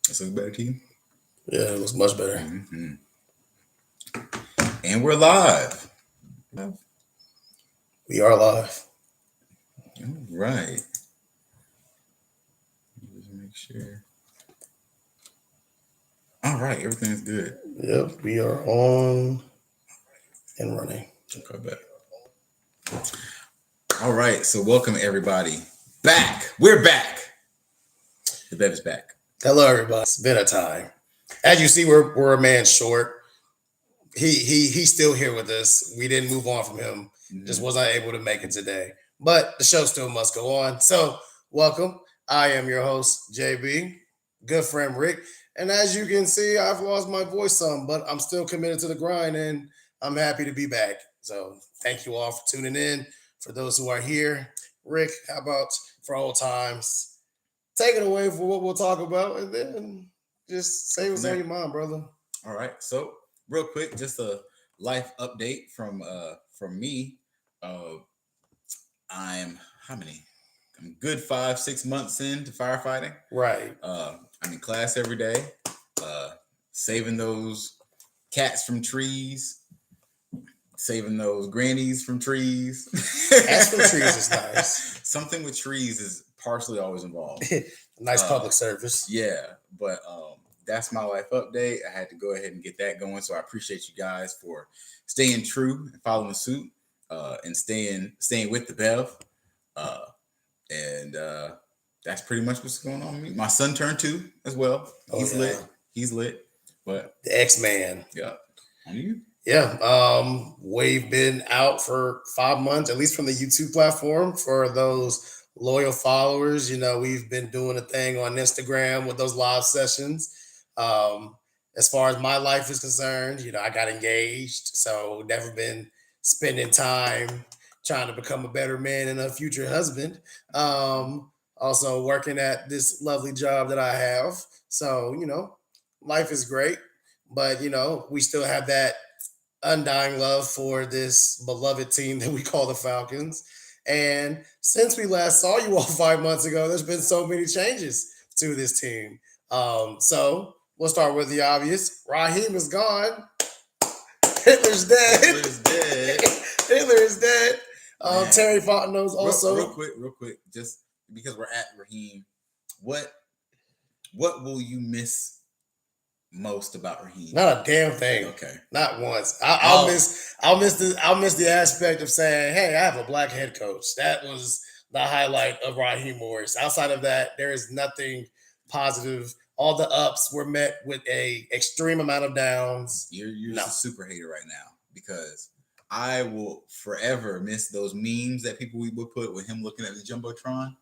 This looks better to you? Yeah, it looks much better. Mm-hmm. And we're live. We are live. All right. Just make sure. All right, everything's good. Yep, we are on and running. Okay, back. All right, so welcome everybody back. We're back. The BEV is back. Hello, everybody. It's been a time. As you see, we're a man short. He's still here with us. We didn't move on from him. Just wasn't able to make it today. But the show still must go on. So welcome. I am your host, JB, good friend Rick. And as you can see, I've lost my voice some, but I'm still committed to the grind and I'm happy to be back. So thank you all for tuning in. For those who are here, Rick, how about for old times? Take it away for what we'll talk about and then just say what's on your mind, brother. All right. So real quick, just a life update from me. I'm how many? I'm good 5-6 months into firefighting. Right. I'm in class every day, saving those cats from trees, saving those grannies from trees. Cats from trees is nice. Something with trees is partially always involved. Nice public service. Yeah, but that's my life update. I had to go ahead and get that going, so I appreciate you guys for staying true and following suit, and staying with the BEV. And that's pretty much what's going on with me. My son turned 2 as well. He's lit. He's lit. But the X-Man. Yeah. And you? Yeah. We've been out for 5 months, at least from the YouTube platform. For those loyal followers, we've been doing a thing on Instagram with those live sessions. As far as my life is concerned, I got engaged, so never been spending time trying to become a better man and a future husband. Also working at this lovely job that I have. So, life is great, but we still have that undying love for this beloved team that we call the Falcons. And since we last saw you all 5 months ago, there's been so many changes to this team. So we'll start with the obvious. Raheem is gone. Hitler's dead. Hitler's dead. Hitler is dead. Terry Fontenot's also. Real quick, just because we're at Raheem, what will you miss most about Raheem? Not a damn thing. Okay. Not once. I'll miss the aspect of saying, hey, I have a black head coach. That was the highlight of Raheem Morris. Outside of that, there is nothing positive. All the ups were met with a extreme amount of downs. You're a super hater right now, because I will forever miss those memes that people would put with him looking at the Jumbotron.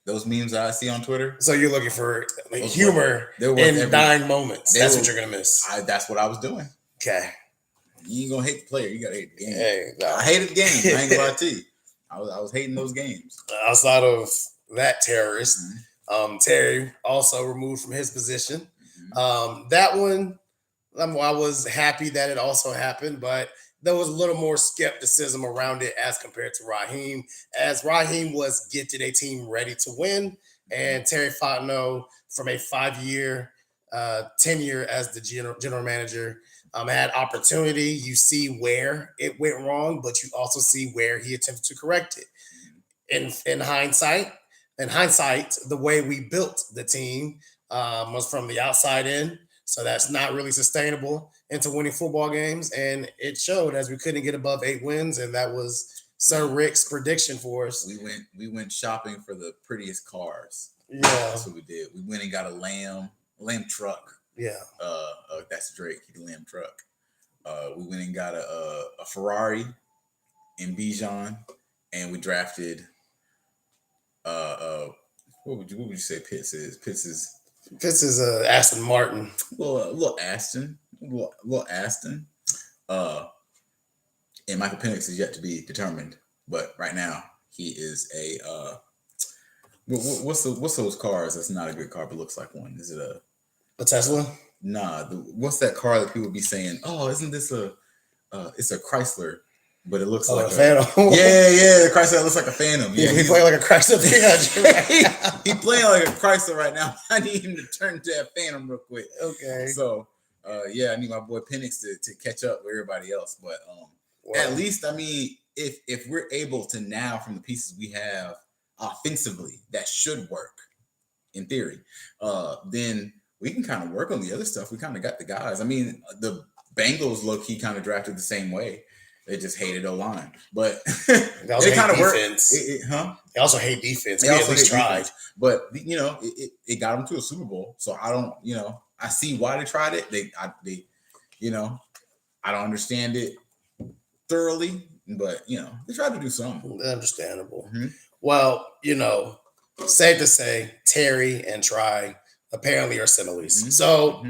Those memes that I see on Twitter. So you're looking for humor in dying moments. That's what you're going to miss. That's what I was doing. Okay. You ain't going to hate the player. You got to hate the game. Hey, no. I hated the game. I ain't going to lie to you. I was hating those games. Outside of that terrorist, Terry also removed from his position. That one, I was happy that it also happened, but there was a little more skepticism around it as compared to Raheem, as Raheem was getting a team ready to win, and Terry Fontenot, from a 5-year tenure as the general manager, had opportunity. You see where it went wrong, but you also see where he attempted to correct it. In hindsight, the way we built the team was from the outside in. So that's not really sustainable into winning football games. And it showed, as we couldn't get above 8 wins. And that was Sir Rick's prediction for us. We went shopping for the prettiest cars. Yeah. That's what we did. We went and got a lamb truck. Yeah. That's Drake, the lamb truck. We went and got a Ferrari in Bijan, and we drafted what would you say Pitts is? Pitts is Aston Martin. Little Aston. And Michael Penix is yet to be determined, but right now he is a what's those cars? That's not a good car, but looks like one. Is it a Tesla? Nah. What's that car that people be saying? Oh, isn't this it's a Chrysler? but it looks Oh, like a Phantom. yeah, the Chrysler looks like a Phantom. Yeah, he playing like a Chrysler 300. he playing like a Chrysler right now. I need him to turn to that Phantom real quick. Okay. So, yeah, I need my boy Penix to catch up with everybody else. But at least, I mean, if we're able to now, from the pieces we have offensively, that should work in theory, then we can kind of work on the other stuff. We kind of got the guys. I mean, the Bengals low-key kind of drafted the same way. They just hated O-line. But it kind of worked. They also hate defense. They we also at least tried. Defense. But, you know, it got them to a Super Bowl. So I don't, you know, I see why they tried it. They you know, I don't understand it thoroughly. But, you know, they tried to do something. Understandable. Mm-hmm. Well, you know, safe to say, Terry and Try apparently are similes. Mm-hmm. So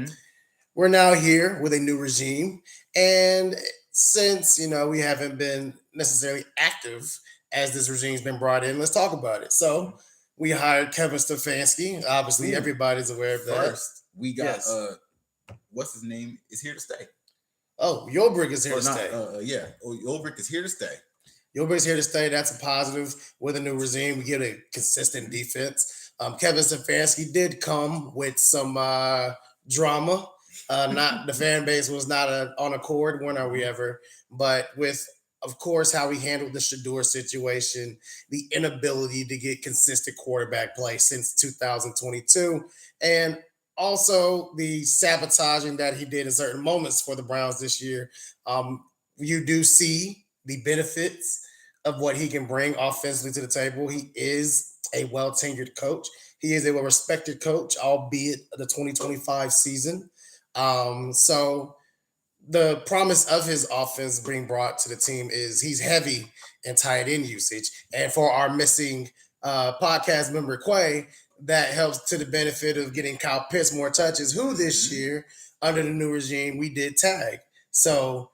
we're now here with a new regime. And since, you know, we haven't been necessarily active as this regime's been brought in, let's talk about it. So we hired Kevin Stefanski. Obviously, everybody's aware of that. First, we got, what's his name, is here to stay. Oh, Yolbrick is here to stay. Yolbrick is here to stay. Yolbrick's here to stay. That's a positive. With a new regime, we get a consistent defense. Kevin Stefanski did come with some drama. Not the fan base was not on accord. When are we ever? But with, of course, how we handled the Shador situation, the inability to get consistent quarterback play since 2022, and also the sabotaging that he did in certain moments for the Browns this year. You do see the benefits of what he can bring offensively to the table. He is a well-tenured coach. He is a well-respected coach, albeit the 2025 season. So the promise of his offense being brought to the team is he's heavy in tight end usage. And for our missing podcast member, Quay, that helps to the benefit of getting Kyle Pitts more touches, who this year, under the new regime, we did tag. So,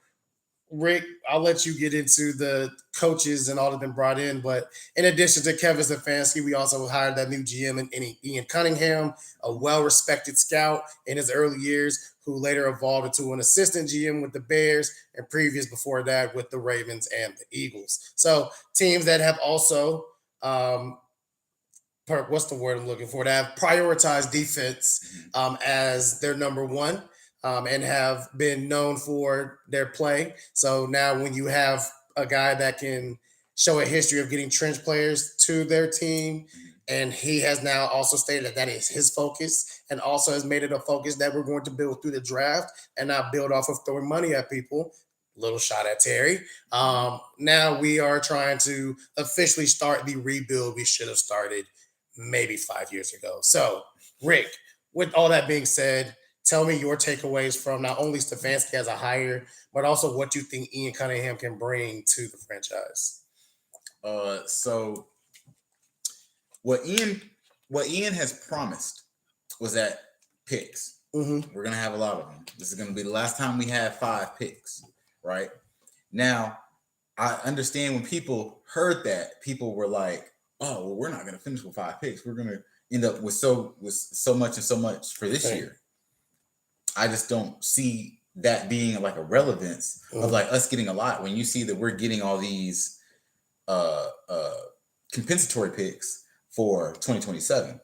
Rick, I'll let you get into the coaches and all that have been brought in. But in addition to Kevin Stefanski, we also hired that new GM in Ian Cunningham, a well-respected scout in his early years, who later evolved into an assistant GM with the Bears and previous before that with the Ravens and the Eagles. So teams that have also what's the word I'm looking for? To have prioritized defense as their number one and have been known for their play. So now when you have a guy that can show a history of getting trench players to their team, and he has now also stated that that is his focus and also has made it a focus that we're going to build through the draft and not build off of throwing money at people. Little shot at Terry. Now we are trying to officially start the rebuild we should have started maybe 5 years ago. So, Rick, with all that being said, tell me your takeaways from not only Stefanski as a hire, but also what you think Ian Cunningham can bring to the franchise. So what Ian has promised was that picks. We're gonna have a lot of them. This is gonna be the last time we have 5 picks, right? Now, I understand when people heard that, people were like, oh, well, we're not going to finish with 5 picks. We're going to end up with so much and so much for this year. I just don't see that being like a relevance of like us getting a lot when you see that we're getting all these compensatory picks for 2027.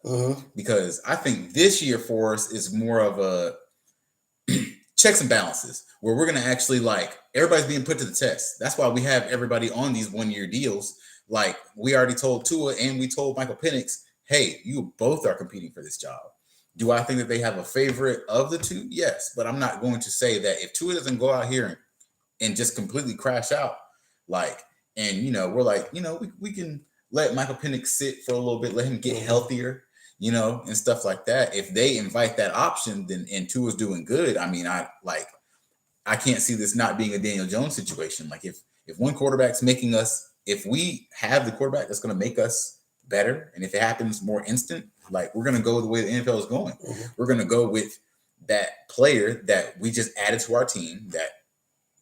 Because I think this year for us is more of a checks and balances where we're going to actually like everybody's being put to the test. That's why we have everybody on these 1-year deals. Like we already told Tua and we told Michael Penix, hey, you both are competing for this job. Do I think that they have a favorite of the two? Yes, but I'm not going to say that if Tua doesn't go out here and just completely crash out, like, and, you know, we're like, you know, we can let Michael Penix sit for a little bit, let him get healthier, you know, and stuff like that. If they invite that option, then and Tua's doing good, I mean, I can't see this not being a Daniel Jones situation. Like if one quarterback's making us, if we have the quarterback that's going to make us better, and if it happens more instant, like we're going to go the way the NFL is going. We're going to go with that player that we just added to our team that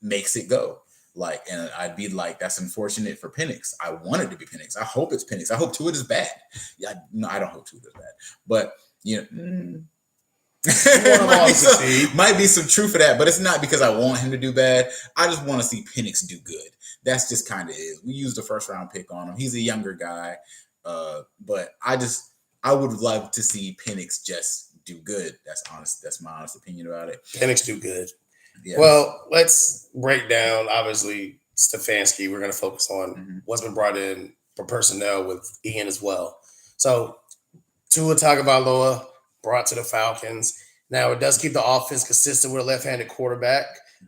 makes it go. Like, and I'd be like, that's unfortunate for Penix. I want it to be Penix. I hope it's Penix. I hope Tua is bad. Yeah, no, I don't hope Tua is bad. But, you know, You want them all to succeed. Might be some truth for that, but it's not because I want him to do bad. I just want to see Penix do good. That's just kind of is. We used a first round pick on him. He's a younger guy, but I would love to see Penix just do good. That's honest. That's my honest opinion about it. Penix do good. Yeah. Well, let's break down. Obviously, Stefanski. We're going to focus on what's been brought in for personnel with Ian as well. So, Tua Tagovailoa brought to the Falcons. Now, it does keep the offense consistent with a left-handed quarterback.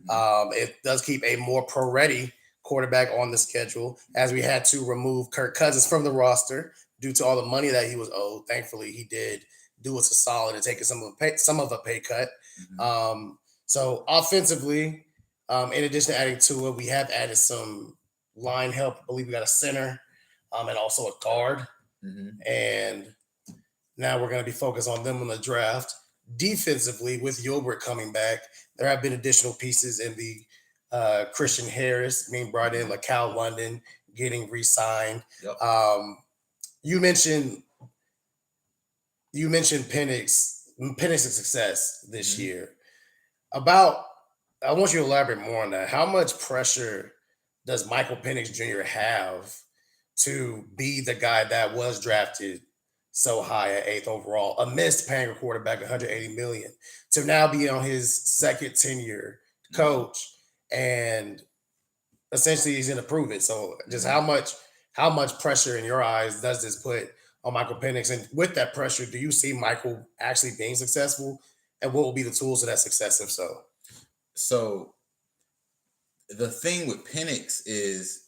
It does keep a more pro-ready quarterback on the schedule, as we had to remove Kirk Cousins from the roster due to all the money that he was owed. Thankfully, he did do us a solid and taking some of a pay cut. So offensively, in addition to adding Tua, we have added some line help. I believe we got a center and also a guard. And now we're going to be focused on them in the draft. Defensively, with Gilbert coming back, there have been additional pieces in the Christian Harris being brought in, like Cal London getting re-signed. Yep. You mentioned Penix's success this year. I want you to elaborate more on that. How much pressure does Michael Penix Jr. have to be the guy that was drafted so high at 8th overall, amidst paying a quarterback $180 million, to now be on his second tenure coach, and essentially he's going to prove it. So just how much pressure in your eyes does this put on Michael Penix? And with that pressure, do you see Michael actually being successful? And what will be the tools of that success, if so? So the thing with Penix is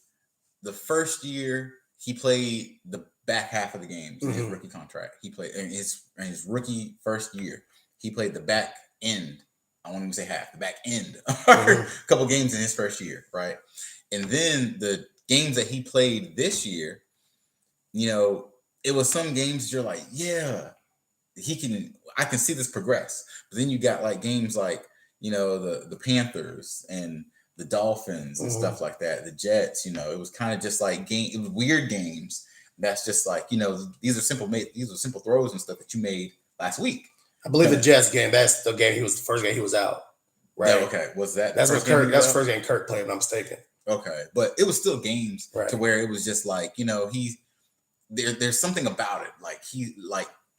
the first year he played the back half of the games in his rookie contract. He played in his rookie first year. He played the back end. I won't even say half, the back end. A couple games in his first year, right? And then the games that he played this year, it was some games you're like, yeah, I can see this progress. But then you got like games like, the Panthers and the Dolphins and stuff like that, the Jets, it was kind of just like it was weird games. That's just like, these are simple throws and stuff that you made last week. I believe the Jets game, that's the game the first game he was out. Right. Yeah, okay. Was that that's what Kirk? That's the first game Kirk played, if I'm mistaken. Okay. But it was still games to where it was just like, there's something about it. Like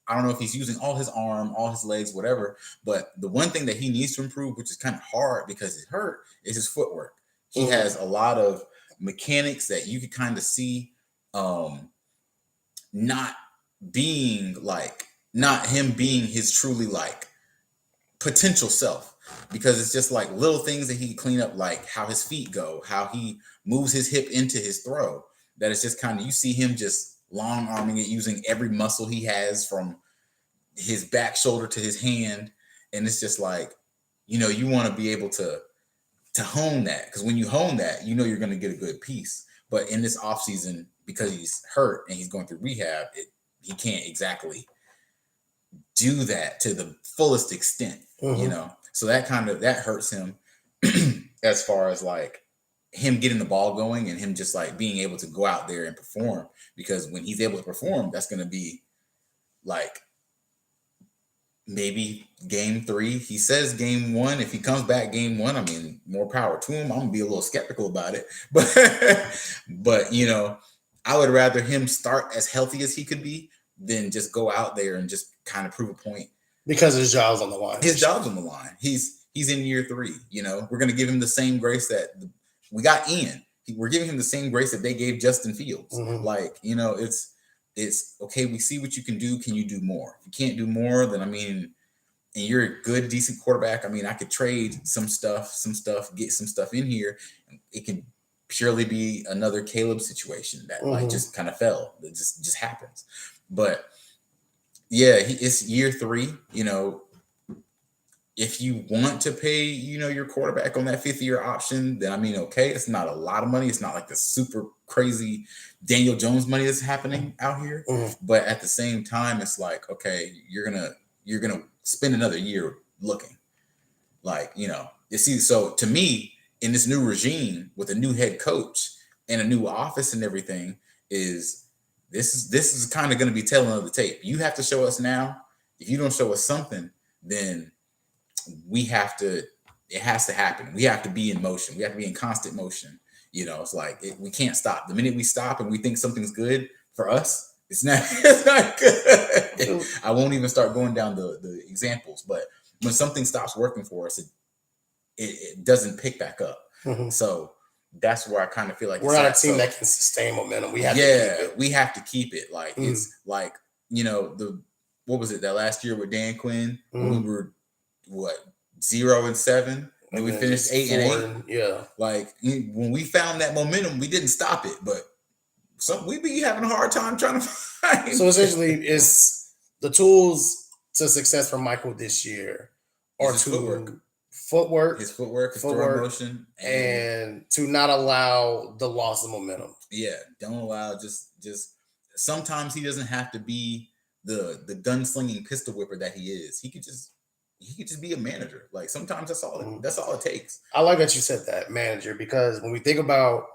I don't know if he's using all his arm, all his legs, whatever. But the one thing that he needs to improve, which is kind of hard because it hurt, is his footwork. He has a lot of mechanics that you could kind of see not him being his truly like potential self, because it's just like little things that he can clean up, like how his feet go, how he moves his hip into his throw, that it's just kind of, you see him just long arming it, using every muscle he has from his back shoulder to his hand. And it's just like, you want to be able to hone that, because when you hone that, you're going to get a good piece. But in this offseason, because he's hurt and he's going through rehab, he can't exactly do that to the fullest extent, So that hurts him as far as like him getting the ball going and him just like being able to go out there and perform. Because when he's able to perform, that's going to be like maybe game 3. He says game 1. If he comes back game 1, I mean, more power to him. I'm gonna be a little skeptical about it, but I would rather him start as healthy as he could be than just go out there and just kind of prove a point, because his job's on the line. His job's on the line. He's in year 3. We're gonna give him the same grace that we got Ian. We're giving him the same grace that they gave Justin Fields. Like, it's okay. We see what you can do. Can you do more? If you can't do more, then and you're a good, decent quarterback. I could trade some stuff, get some stuff in here. It can purely be another Caleb situation that like just kind of fell. It just happens. But yeah, it's year 3. If you want to pay, your quarterback on that 5th year option, then okay, it's not a lot of money. It's not like the super crazy Daniel Jones money that's happening out here. But at the same time, it's like, okay, you're gonna spend another year looking. Like, you see, so to me, in this new regime with a new head coach and a new office and everything, this is kind of going to be telling of the tape. You have to show us now. If you don't show us something, then we have to. It has to happen. We have to be in motion. We have to be in constant motion. It's like we can't stop. The minute we stop and we think something's good for us, it's not. It's not good. I won't even start going down the examples. But when something stops working for us, it doesn't pick back up. Mm-hmm. So that's where I kind of feel like we're not a team that can sustain momentum. We have to keep it. We have to keep it. Like it's like what was it that last year with Dan Quinn when we were 0-7 and we finished 8-8. Yeah, like when we found that momentum, we didn't stop it, but we be having a hard time trying to find. So essentially, it's the tools to success for Michael this year are to footwork, his throwing motion, and to not allow the loss of momentum. Yeah, don't allow just sometimes he doesn't have to be the gunslinging pistol whipper that he is. He could just be a manager. Like sometimes that's all it takes. I like that you said that, manager, because when we think about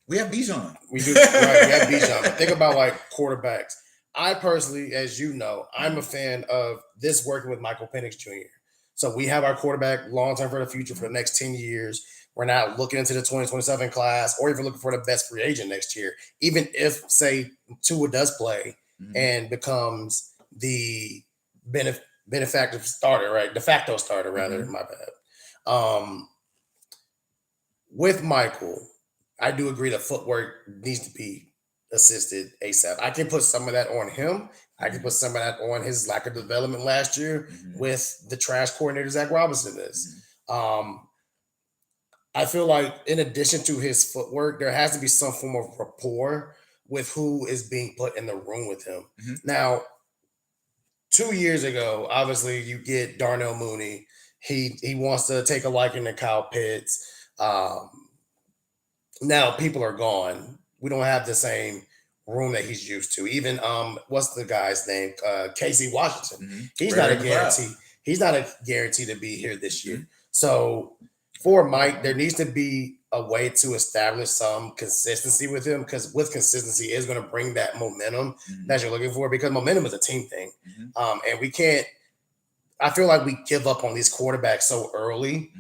we have Bijan. We do, right? We have Bijan. But think about like quarterbacks. I personally, as you know, I'm a fan of this working with Michael Penix Jr. So we have our quarterback long term for the future for the next 10 years. We're not looking into the 2027 class or even looking for the best free agent next year. Even if, say, Tua does play and becomes the benefactor starter, right? De facto starter, rather, my bad. With Michael, I do agree that footwork needs to be assisted ASAP. I can put some of that on him. I can put some of that on his lack of development last year with the trash coordinator Zach Robinson is. I feel like in addition to his footwork, there has to be some form of rapport with who is being put in the room with him. Now, 2 years ago, obviously you get Darnell Mooney. He wants to take a liking to Kyle Pitts. Now people are gone. We don't have the same room that he's used to. Even what's the guy's name? Casey Washington. He's not a guarantee. He's not a guarantee to be here this year. So for Mike, there needs to be a way to establish some consistency with him, because with consistency is going to bring that momentum that you're looking for, because momentum is a team thing. And we can't, I feel like we give up on these quarterbacks so early.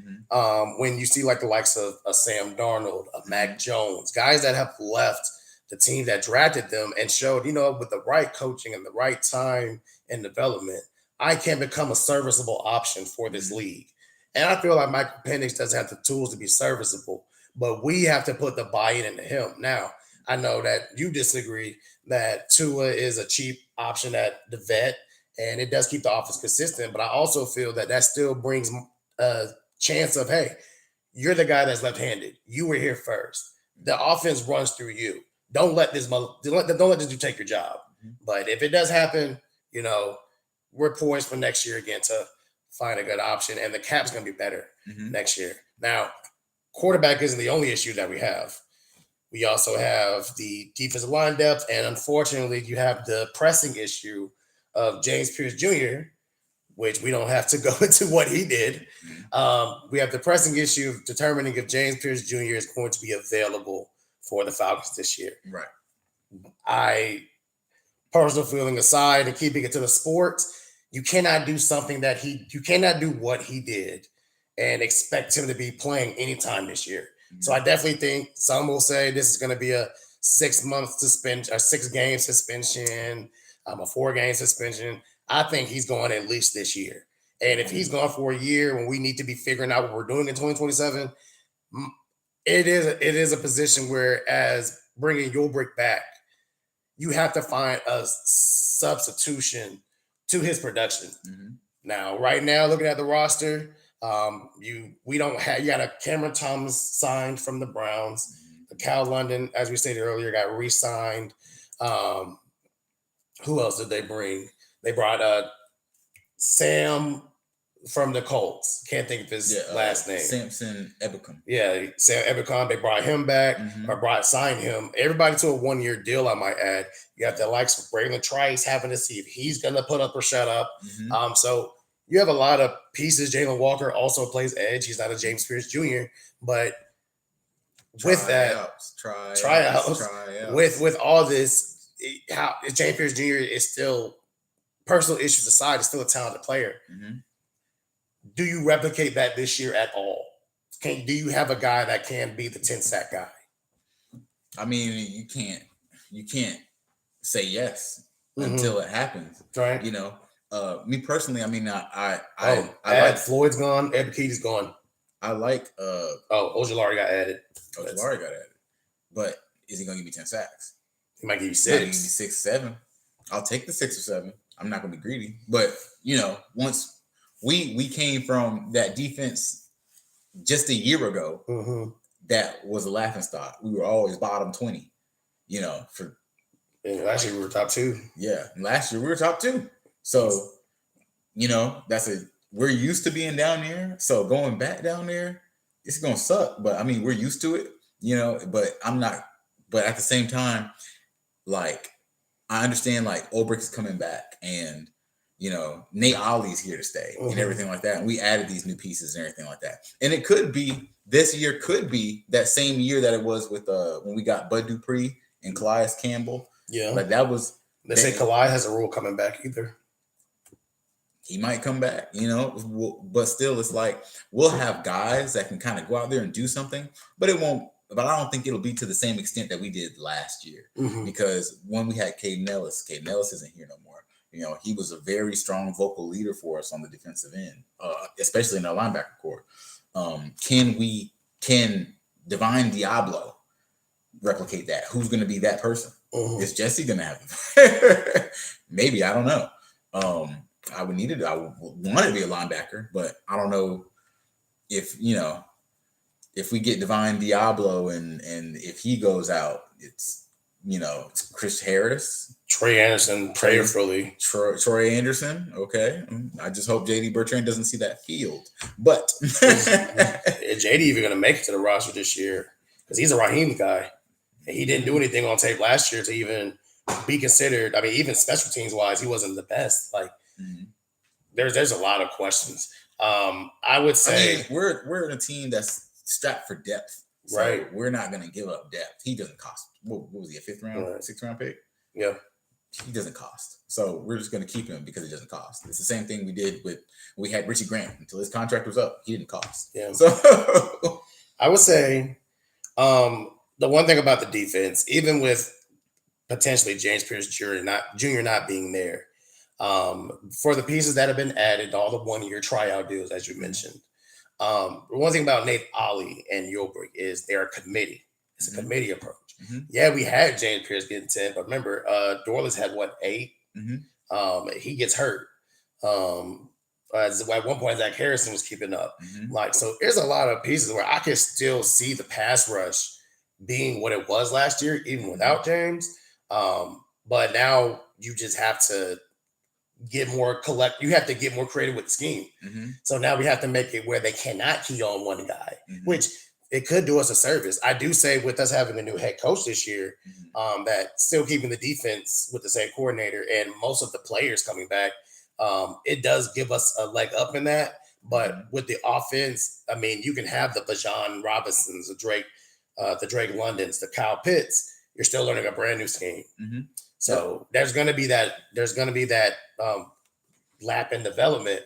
When you see like the likes of Sam Darnold, Mac Jones, guys that have left the team that drafted them and showed, with the right coaching and the right time and development, I can become a serviceable option for this league. And I feel like Michael Penix doesn't have the tools to be serviceable, but we have to put the buy-in into him. Now, I know that you disagree that Tua is a cheap option at the vet, and it does keep the offense consistent, but I also feel that still brings a chance of, hey, you're the guy that's left-handed. You were here first. The offense runs through you. Don't let this dude take your job. But if it does happen, we're poised for next year again to find a good option, and the cap's going to be better next year. Now, quarterback isn't the only issue that we have. We also have the defensive line depth, and unfortunately, you have the pressing issue of James Pierce Jr., which we don't have to go into what he did. We have the pressing issue of determining if James Pierce Jr. is going to be available for the Falcons this year. Right. I, personal feeling aside and keeping it to the sports, you cannot do you cannot do what he did and expect him to be playing anytime this year. So I definitely think some will say this is going to be a 6-month suspension, or 6-game suspension, a 4-game suspension. I think he's going at least this year. And if he's gone for a year when we need to be figuring out what we're doing in 2027, it is a position where, as bringing Ulbrich back, you have to find a substitution to his production. Now, right now, looking at the roster, you got a Cameron Thomas signed from the Browns. Cal London, as we stated earlier, got re-signed. Who else did they bring? They brought Sam from the Colts. Can't think of his last name. Samson Ebicom. Yeah, Sam Ebicom. They brought him back, or signed him. Everybody to a 1-year deal, I might add. You have the likes of Braylon Trice having to see if he's going to put up or shut up. So you have a lot of pieces. Jalen Walker also plays edge. He's not a James Pierce Jr., but with tryouts, with all this, how James Pierce Jr. is still personal issues aside, is still a talented player. Mm-hmm. Do you replicate that this year at all? Do you have a guy that can be the 10 sack guy? I mean, you can't say yes until it happens. Right. You know, me personally, I mean, I like Floyd's gone, Ed Keaty's gone. I like Ojulari got added. Ojulari got added. But is he gonna give me 10 sacks? He might give you 6. He might give me 6, 7. I'll take the 6 or 7. I'm not gonna be greedy. But you know, once we came from that defense just a year ago, that was a laughing stock. We were always bottom 20, you know, and last year we were top 2. Yeah, last year we were top 2. So, you know, we're used to being down there. So going back down there, it's gonna suck. But I mean, we're used to it, you know. But I'm not. But at the same time, like I understand, like Ulbrich is coming back, and you know Nate Ollie's here to stay, and everything like that. And we added these new pieces and everything like that. And it could be this year, could be that same year that it was with when we got Bud Dupree and Calais Campbell. Yeah, like that was. They say Calais has a rule coming back either. He might come back, you know, but still, it's like we'll have guys that can kind of go out there and do something, but it won't. But I don't think it'll be to the same extent that we did last year, because when we had Caden Ellis isn't here no more. You know, he was a very strong vocal leader for us on the defensive end, especially in our linebacker core. Can Divine Diablo replicate that? Who's going to be that person? Is Jesse going to have maybe, I don't know. I would want to be a linebacker, but I don't know if, you know, if we get Divine Diablo and if he goes out, it's, you know, it's Chris Harris, Troy Anderson, prayerfully. Troy Anderson. Okay. I just hope JD Bertrand doesn't see that field. But is JD even going to make it to the roster this year? Because he's a Raheem guy. And he didn't do anything on tape last year to even be considered. I mean, even special teams wise, he wasn't the best. Like, there's a lot of questions. I would say, I mean, we're in a team that's strapped for depth, so right? We're not going to give up depth. He doesn't cost. What was he, a 5th round, 6th round pick? Yeah, he doesn't cost. So we're just going to keep him because it doesn't cost. It's the same thing we did we had Richie Grant until his contract was up. He didn't cost. Yeah. So I would say the one thing about the defense, even with potentially James Pierce Jr. not being there, for the pieces that have been added, all the 1-year tryout deals, as you mentioned. One thing about Nate Ollie and Ulbrich is they're a committee. It's a committee approach. Yeah, we had James Pierce getting 10, but remember, Dorless had 8? He gets hurt. At one point, Zach Harrison was keeping up. Like, so there's a lot of pieces where I can still see the pass rush being what it was last year, even without James. But now you just have to get more you have to get more creative with the scheme. So now we have to make it where they cannot key on one guy, which it could do us a service. I do say with us having a new head coach this year, that still keeping the defense with the same coordinator and most of the players coming back, it does give us a leg up in that. But with the offense, I mean, you can have the Bajan Robinsons, the Drake Londons, the Kyle Pitts. You're still learning a brand new scheme. So there's going to be that lapse in development,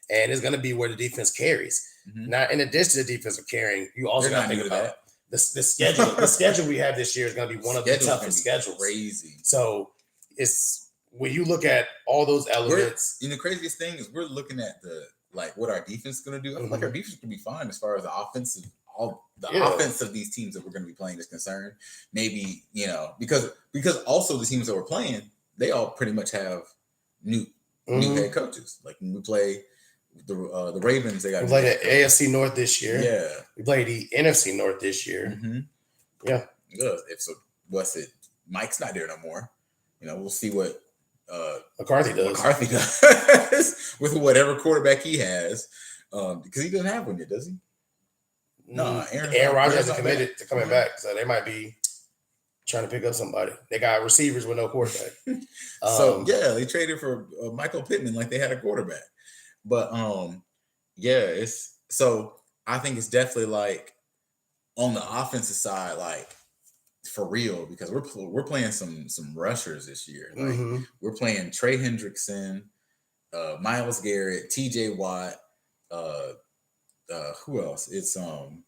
and it's going to be where the defense carries. Now, in addition to the defensive carrying, you also got to think about the schedule. The schedule we have this year is going to be one of the toughest schedules. Crazy. So it's when you look at all those elements. The craziest thing is we're looking at what our defense is going to do. I feel like our defense can be fine as far as the offensive. Offense of these teams that we're going to be playing is concerned. Maybe, you know, because also the teams that we're playing, they all pretty much have new head coaches. Like when we play the Ravens, we played the AFC North this year. Yeah, we played the NFC North this year. Yeah. If so, what's it? Mike's not there no more. You know, we'll see what McCarthy does with whatever quarterback he has, because he doesn't have one yet, does he? No, Aaron Rodgers hasn't committed to coming back, so they might be trying to pick up somebody. They got receivers with no quarterback. They traded for Michael Pittman like they had a quarterback. But I think it's definitely like on the offensive side, like for real, because we're playing some rushers this year. Like Mm-hmm. we're playing Trey Hendrickson, Myles Garrett, T.J. Watt. Who else? It's From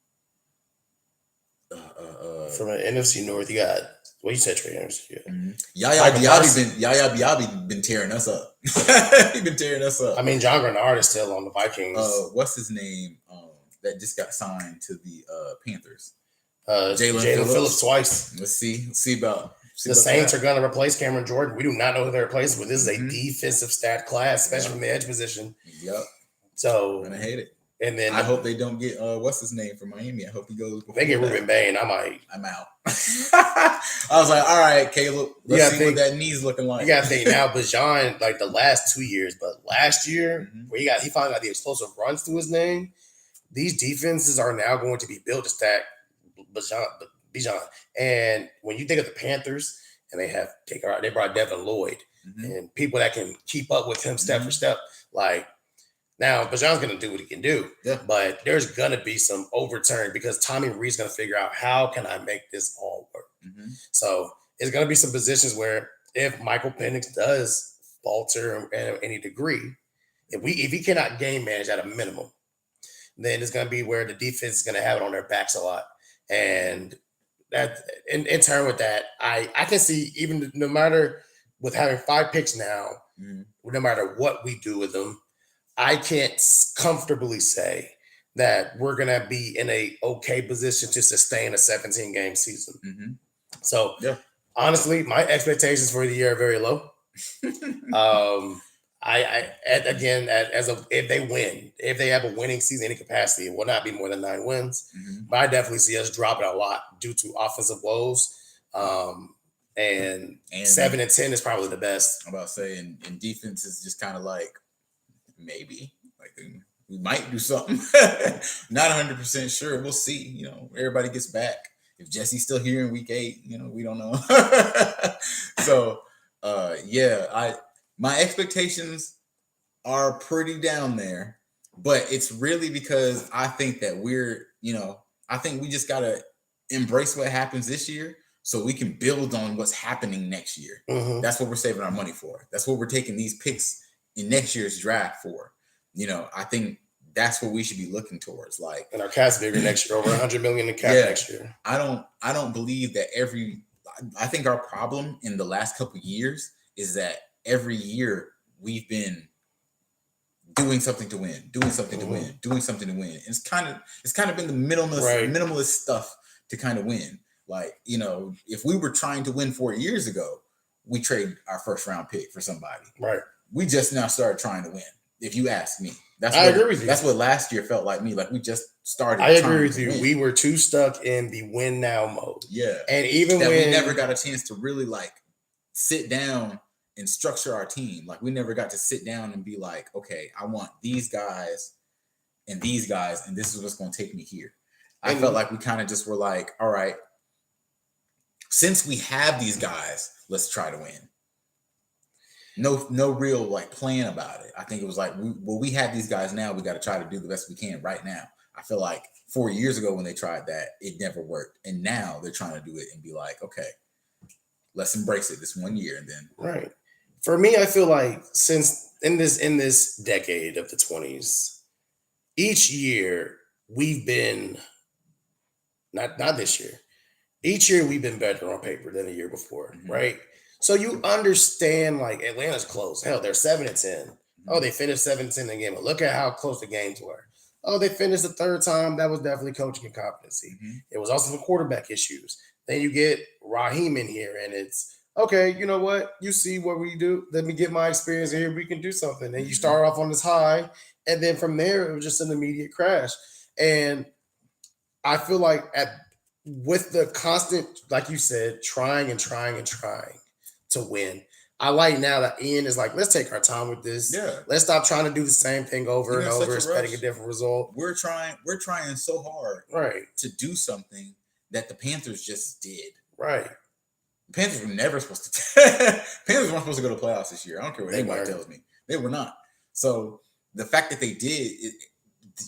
the NFC North, you got you said Trey Anderson. Yeah. Yaya Michael Parsons. Diaby been tearing us up. He been tearing us up. I mean, John Grenard is still on the Vikings. What's his name? That just got signed to the Panthers. Jalen Phillips twice. Let's see about the Saints are going to replace Cameron Jordan. We do not know who they're replacing, but this is a defensive stat class, especially from the edge position. Yep. So I'm gonna hate it. And then I hope they don't get what's his name from Miami. I hope he goes. They get Ruben Bain. I'm out. I was like, all right, Caleb. Let's see what that knee's looking like. You got to think now, Bajan, like the last 2 years, but last year where he finally got the explosive runs to his name. These defenses are now going to be built to stack Bijan. And when you think of the Panthers, and they brought Devin Lloyd and people that can keep up with him step for step, like. Now, Bajan's going to do what he can do, but there's going to be some overturn because Tommy Reed's going to figure out how can I make this all work. So it's going to be some positions where if Michael Penix does falter at any degree, if he cannot game manage at a minimum, then it's going to be where the defense is going to have it on their backs a lot. And that in turn with that, I can see even no matter with having 5 picks now, no matter what we do with them, I can't comfortably say that we're going to be in a okay position to sustain a 17-game season. So, honestly, my expectations for the year are very low. If they win, if they have a winning season in any capacity, it will not be more than 9 wins. But I definitely see us dropping a lot due to offensive woes. And 7 and 10 is probably the best. I'm about to say, and defense is just kind of like, maybe like we might do something. Not 100% sure. We'll see. You know, everybody gets back. If Jesse's still here in week 8, you know, we don't know. So, my expectations are pretty down there, but it's really because I think that I think we just gotta embrace what happens this year so we can build on what's happening next year. That's what we're saving our money for. That's what we're taking these picks in next year's draft for. You know, I think that's what we should be looking towards. Like, and our cap's bigger next year, over $100 million in cap next year. I don't believe that I think our problem in the last couple of years is that every year we've been doing something to win, doing something to win, doing something to win. It's kind of been the minimalist stuff to kind of win. Like, you know, if we were trying to win 4 years ago, we trade our first round pick for somebody. Right. We just now started trying to win. If you ask me, I agree with you. That's what last year felt like me. Like we just started. I agree with you. Win. We were too stuck in the win now mode. Yeah. And even when we never got a chance to really like sit down and structure our team. Like we never got to sit down and be like, okay, I want these guys, and this is what's going to take me here. I felt like we kind of just were like, all right, since we have these guys, let's try to win. No real like plan about it. I think it was like, we have these guys now. We got to try to do the best we can right now. I feel like 4 years ago when they tried that, it never worked, and now they're trying to do it and be like, okay, let's embrace it this 1 year, and then right. For me, I feel like since in this decade of the 20s, each year we've been not this year. Each year we've been better on paper than the year before, right? So you understand, like, Atlanta's close. Hell, they're 7 and 10. Oh, they finished 7 and 10 in the game. But look at how close the games were. Oh, they finished the 3rd time. That was definitely coaching incompetency. It was also some quarterback issues. Then you get Raheem in here, and it's, okay, you know what? You see what we do. Let me get my experience here. We can do something. And you start off on this high, and then from there, it was just an immediate crash. And I feel like with the constant, like you said, trying to win. I like now that Ian is like, let's take our time with this. Yeah. Let's stop trying to do the same thing over and over, expecting a different result. We're trying so hard to do something that the Panthers just did. Right. The Panthers were never supposed to Panthers weren't supposed to go to the playoffs this year. I don't care what anybody tells me. They were not. So the fact that they did,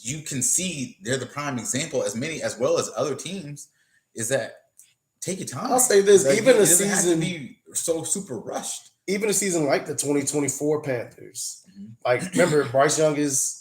you can see they're the prime example as well as other teams, is that take your time. I'll say this: Like, even it a doesn't have to season, be so super rushed. even a season like the 2024 Panthers, Mhm. like remember Bryce Young is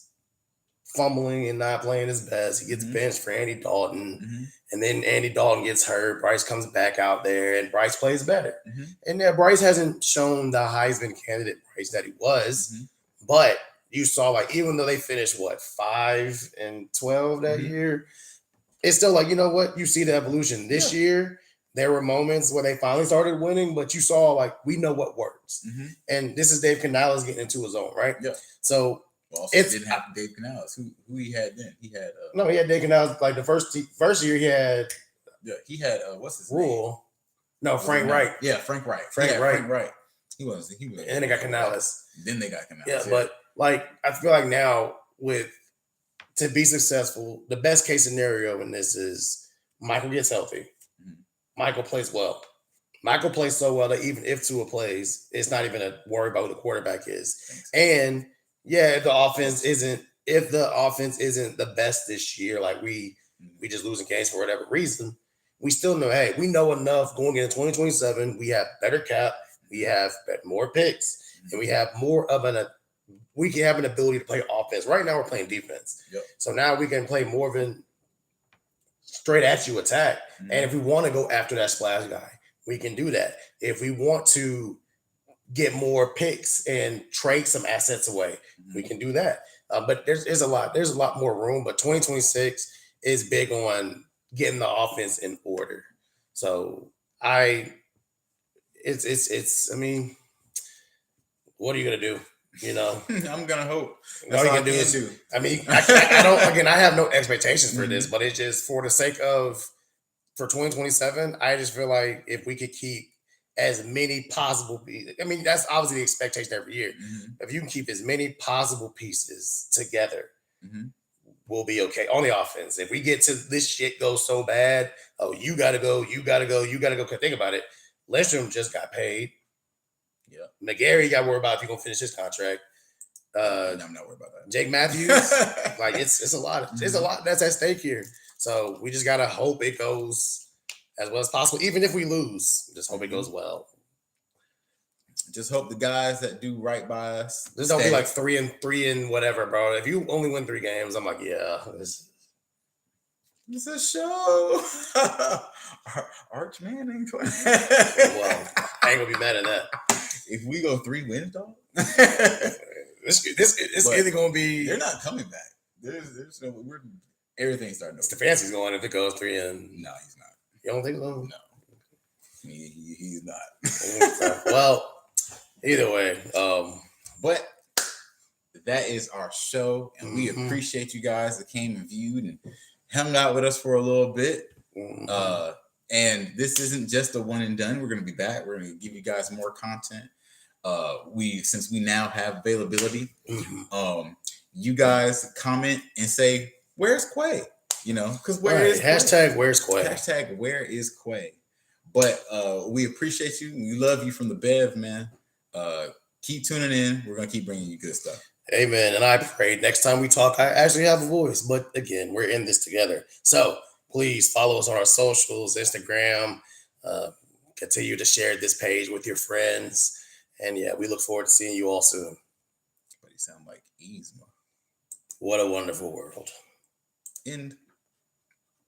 fumbling and not playing his best. He gets Mhm. benched for Andy Dalton, Mhm. and then Andy Dalton gets hurt. Bryce comes back out there, and Bryce plays better. Mhm. And yeah, Bryce hasn't shown the Heisman candidate Bryce that he was, Mhm. but you saw like even though they finished 5-12 that Mhm. year, it's still like, you know what? You see the evolution. This Yeah. year, there were moments where they finally started winning, but you saw like we know what works. Mhm. And this is Dave Canales getting into his own, right? Yeah. So Well, also, it's didn't have Dave Canales. Who he had then? He had no, he had Dave Canales like the first year he had he had what's his name? Rule. No, Was it Frank not? Wright. Yeah, Frank Wright. Frank He had Wright. Frank Wright. He was. And then they got Canales. Then they got Canales. Yeah, but like I feel like now to be successful, the best case scenario in this is Michael gets healthy. Mhm. Michael plays well. Michael plays so well that even if Tua plays, it's not even a worry about who the quarterback is. And yeah, if the offense isn't the best this year, like we just losing games for whatever reason, we still know, hey, we know enough going into 2027. We have better cap, we have more picks, and we have more of we can have an ability to play offense. Right now, we're playing defense. Yep. So now we can play more of an straight at you attack. Mhm. And if we want to go after that splash guy, we can do that. If we want to get more picks and trade some assets away, we can do that. But there's a lot more room. But 2026 is big on getting the offense in order. So it's. I mean, what are you gonna do? You know, I'm gonna hope. all you can do is. I mean, I don't. Again, I have no expectations for this, but it's just for the sake of for 2027. I just feel like if we could keep as many possible pieces, I mean, that's obviously the expectation every year. Mhm. If you can keep as many possible pieces together, Mhm. we'll be okay on the offense. If we get to this shit goes so bad, oh, you gotta go, you gotta go, you gotta go. Cause think about it. Lindstrom just got paid. Yeah. McGarry got worried about if he's gonna finish his contract. I'm not worried about that. Jake Matthews, like it's a lot. It's a lot that's at stake here. So we just gotta hope it goes as well as possible. Even if we lose, just hope it goes well. Just hope the guys that do right by us. Just don't be like 3-3 and whatever, bro. If you only win 3 games, I'm like, yeah. It's a show. Arch Manning. Well, I ain't gonna be mad at that. If we go 3 wins, dog. This either gonna be. They're not coming back. There's no. Everything's starting to. Stefanski's going if it goes 3 and. No, he's not. You don't think so? No, he's not. Well, either way, but that is our show, and we Mhm. appreciate you guys that came and viewed and hung out with us for a little bit. Mhm. And this isn't just a one and done. We're going to be back. We're going to give you guys more content. Since we now have availability, Mhm. You guys comment and say, "Where's Quay?" You know, because where is hashtag Where's Quay? Hashtag Where is Quay? But we appreciate you. We love you from the BEV, man. Keep tuning in. We're gonna keep bringing you good stuff. Amen. And I pray next time we talk, I actually have a voice. But again, we're in this together. So please follow us on our socials, Instagram. Continue to share this page with your friends. And yeah, we look forward to seeing you all soon. But he sound like Yzma. What a wonderful world. End.